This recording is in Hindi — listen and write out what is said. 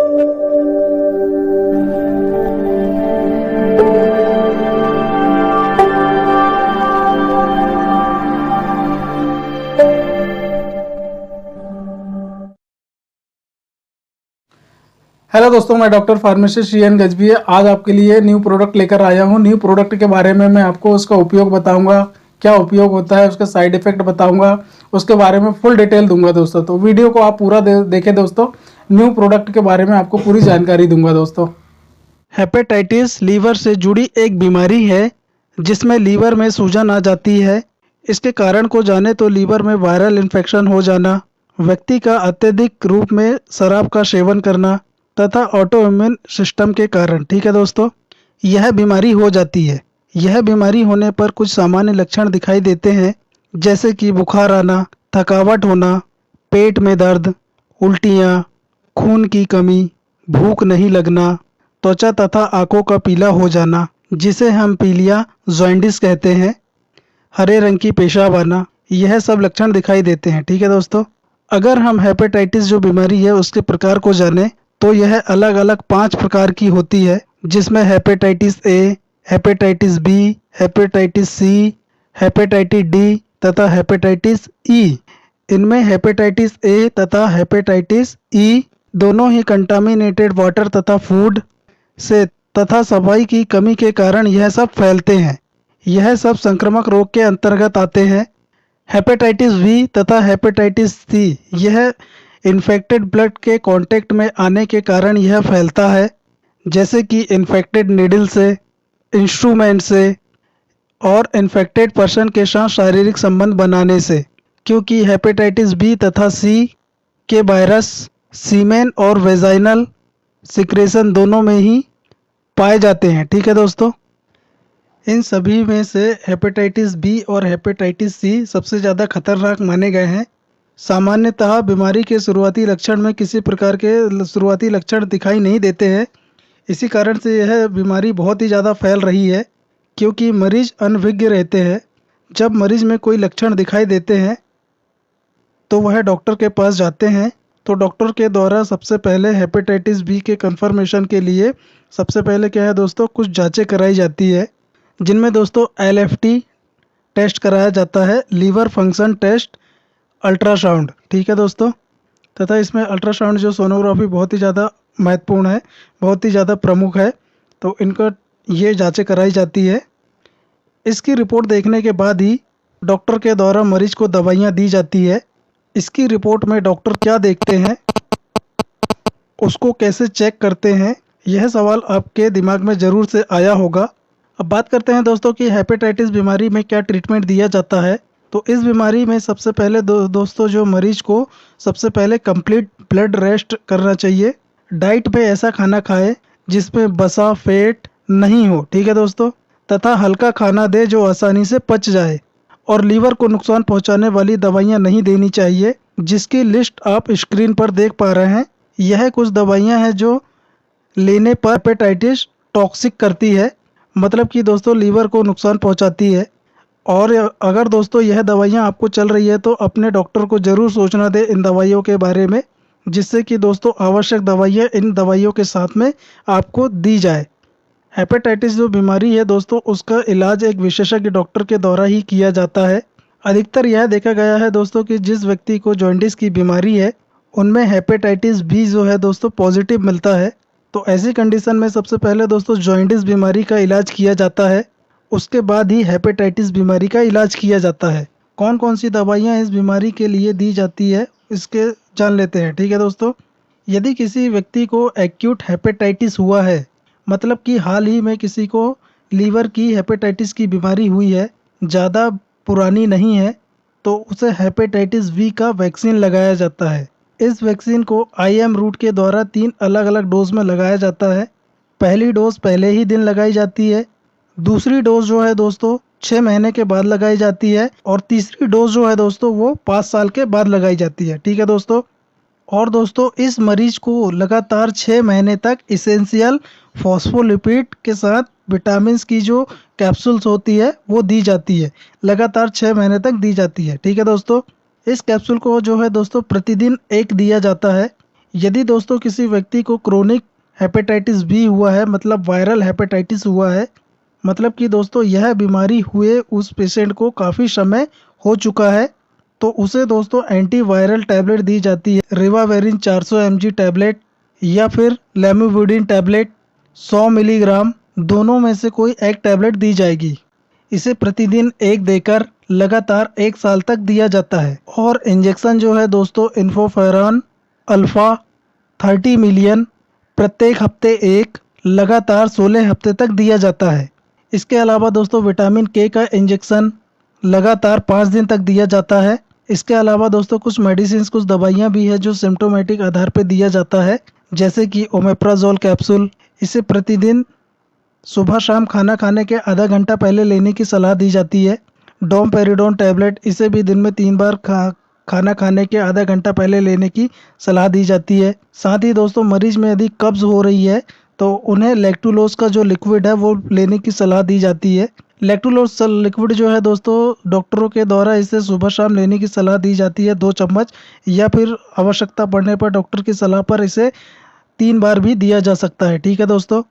हेलो दोस्तों, मैं डॉक्टर फार्मासिस्ट सी एन गजबी आज आपके लिए न्यू प्रोडक्ट लेकर आया हूँ। न्यू प्रोडक्ट के बारे में मैं आपको उसका उपयोग बताऊंगा, क्या उपयोग होता है, उसका साइड इफेक्ट बताऊंगा, उसके बारे में फुल डिटेल दूंगा दोस्तों। तो वीडियो को आप पूरा देखें दोस्तों। न्यू प्रोडक्ट के बारे में आपको पूरी जानकारी दूंगा दोस्तों। हेपेटाइटिस लीवर से जुड़ी एक बीमारी है जिसमें लीवर में सूजन आ जाती है। इसके कारण को जाने तो लीवर में वायरल इन्फेक्शन हो जाना, व्यक्ति का अत्यधिक रूप में शराब का सेवन करना तथा ऑटो इम्यून सिस्टम के कारण, ठीक है दोस्तों, यह बीमारी हो जाती है। यह बीमारी होने पर कुछ सामान्य लक्षण दिखाई देते हैं, जैसे कि बुखार आना, थकावट होना, पेट में दर्द, उल्टियाँ, खून की कमी, भूख नहीं लगना, त्वचा तथा आंखों का पीला हो जाना जिसे हम पीलिया जॉन्डिस कहते हैं, हरे रंग की पेशाब आना, यह सब लक्षण दिखाई देते हैं। ठीक है दोस्तों, अगर हम हेपेटाइटिस जो बीमारी है उसके प्रकार को जाने तो यह अलग अलग 5 प्रकार की होती है, जिसमें hepatitis A, hepatitis B, hepatitis C, hepatitis D तथा हेपेटाइटिस ई। इनमें हेपेटाइटिस ए तथा हेपेटाइटिस ई दोनों ही कंटामिनेटेड वाटर तथा फूड से तथा सफाई की कमी के कारण यह सब फैलते हैं। यह सब संक्रामक रोग के अंतर्गत आते हैं। हेपेटाइटिस बी तथा हेपेटाइटिस सी यह इन्फेक्टेड ब्लड के कांटेक्ट में आने के कारण यह फैलता है, जैसे कि इन्फेक्टेड निडल से, इंस्ट्रूमेंट से और इन्फेक्टेड पर्सन के साथ शारीरिक संबंध बनाने से, क्योंकि हेपेटाइटिस बी तथा सी के वायरस सीमेन और वेजाइनल सिक्रेशन दोनों में ही पाए जाते हैं। ठीक है दोस्तों, इन सभी में से हेपेटाइटिस बी और हेपेटाइटिस सी सबसे ज़्यादा खतरनाक माने गए हैं। सामान्यतः बीमारी के शुरुआती लक्षण में किसी प्रकार के शुरुआती लक्षण दिखाई नहीं देते हैं। इसी कारण से यह बीमारी बहुत ही ज़्यादा फैल रही है, क्योंकि मरीज अनभिज्ञ रहते हैं। जब मरीज में कोई लक्षण दिखाई देते हैं तो वह डॉक्टर के पास जाते हैं, तो डॉक्टर के द्वारा सबसे पहले हेपेटाइटिस बी के कंफर्मेशन के लिए सबसे पहले क्या है दोस्तों, कुछ जांचें कराई जाती है, जिनमें दोस्तों LFT टेस्ट कराया जाता है, लीवर फंक्शन टेस्ट, अल्ट्रासाउंड। ठीक है दोस्तों, तथा इसमें अल्ट्रासाउंड जो सोनोग्राफी बहुत ही ज़्यादा महत्वपूर्ण है, बहुत ही ज़्यादा प्रमुख है, तो इनका ये जांचें कराई जाती है। इसकी रिपोर्ट देखने के बाद ही डॉक्टर के द्वारा मरीज को दवाइयाँ दी जाती है। इसकी रिपोर्ट में डॉक्टर क्या देखते हैं, उसको कैसे चेक करते हैं, यह सवाल आपके दिमाग में ज़रूर से आया होगा। अब बात करते हैं दोस्तों कि हेपेटाइटिस बीमारी में क्या ट्रीटमेंट दिया जाता है। तो इस बीमारी में सबसे पहले दोस्तों जो मरीज को सबसे पहले कंप्लीट ब्लड रेस्ट करना चाहिए। डाइट में ऐसा खाना खाए जिसमें बसा फैट नहीं हो, ठीक है दोस्तों, तथा हल्का खाना दे जो आसानी से पच जाए, और लीवर को नुकसान पहुंचाने वाली दवाइयां नहीं देनी चाहिए, जिसकी लिस्ट आप स्क्रीन पर देख पा रहे हैं। यह कुछ दवाइयां हैं जो लेने पर हेपेटाइटिस टॉक्सिक करती है, मतलब कि दोस्तों लीवर को नुकसान पहुंचाती है। और अगर दोस्तों यह दवाइयाँ आपको चल रही है तो अपने डॉक्टर को ज़रूर सोचना दे इन दवाइयों के बारे में, जिससे कि दोस्तों आवश्यक दवाइयाँ इन दवाइयों के साथ में आपको दी जाए। हेपेटाइटिस जो बीमारी है दोस्तों, उसका इलाज एक विशेषज्ञ डॉक्टर के द्वारा ही किया जाता है। अधिकतर यह देखा गया है दोस्तों कि जिस व्यक्ति को जॉन्डिस की बीमारी है उनमें हेपेटाइटिस बी जो है दोस्तों पॉजिटिव मिलता है। तो ऐसी कंडीशन में सबसे पहले दोस्तों जॉन्डिस बीमारी का इलाज किया जाता है, उसके बाद ही हेपेटाइटिस बीमारी का इलाज किया जाता है। कौन कौन सी दवाइयाँ इस बीमारी के लिए दी जाती है इसके जान लेते हैं। ठीक है दोस्तों, यदि किसी व्यक्ति को एक्यूट हेपेटाइटिस हुआ है, मतलब कि हाल ही में किसी को लीवर की हेपेटाइटिस की बीमारी हुई है, ज़्यादा पुरानी नहीं है, तो उसे हेपेटाइटिस बी का वैक्सीन लगाया जाता है। इस वैक्सीन को IM रूट के द्वारा 3 अलग अलग डोज में लगाया जाता है। पहली डोज पहले ही दिन लगाई जाती है, दूसरी डोज जो है दोस्तों 6 महीने के बाद लगाई जाती है, और तीसरी डोज जो है दोस्तों वो 5 साल के बाद लगाई जाती है। ठीक है दोस्तों, और दोस्तों इस मरीज को लगातार 6 महीने तक इसेंशियल फॉस्फोलिपिड के साथ विटामिन्स की जो कैप्सूल्स होती है वो दी जाती है, लगातार 6 महीने तक दी जाती है। ठीक है दोस्तों, इस कैप्सूल को जो है दोस्तों प्रतिदिन एक दिया जाता है। यदि दोस्तों किसी व्यक्ति को क्रोनिक हेपेटाइटिस बी हुआ है, मतलब वायरल हेपेटाइटिस हुआ है, मतलब कि दोस्तों यह बीमारी हुए उस पेशेंट को काफ़ी समय हो चुका है, तो उसे दोस्तों एंटीवायरल टैबलेट दी जाती है। रिवावेरिन 400 mg टैबलेट या फिर लेमिविडिन टैबलेट 100 मिलीग्राम, दोनों में से कोई एक टैबलेट दी जाएगी। इसे प्रतिदिन एक देकर लगातार 1 साल तक दिया जाता है। और इंजेक्शन जो है दोस्तों इन्फोफेरॉन अल्फ़ा 30 मिलियन प्रत्येक हफ्ते एक, लगातार 16 हफ्ते तक दिया जाता है। इसके अलावा दोस्तों विटामिन के का इंजेक्शन लगातार 5 दिन तक दिया जाता है। इसके अलावा दोस्तों कुछ मेडिसिन, कुछ दवाइयाँ भी है जो सिम्टोमेटिक आधार पर दिया जाता है, जैसे कि ओमेप्राजोल कैप्सूल। इसे प्रतिदिन सुबह शाम खाना खाने के आधा घंटा पहले लेने की सलाह दी जाती है। डोमपेरिडोन टैबलेट, इसे भी दिन में 3 बार खाना खाने के आधा घंटा पहले लेने की सलाह दी जाती है। साथ ही दोस्तों मरीज में यदि कब्ज़ हो रही है तो उन्हें लैक्टुलोज का जो लिक्विड है वो लेने की सलाह दी जाती है। लैक्टुलोज लिक्विड जो है दोस्तों डॉक्टरों के द्वारा इसे सुबह शाम लेने की सलाह दी जाती है 2 चम्मच, या फिर आवश्यकता पड़ने पर डॉक्टर की सलाह पर इसे 3 बार भी दिया जा सकता है। ठीक है दोस्तों।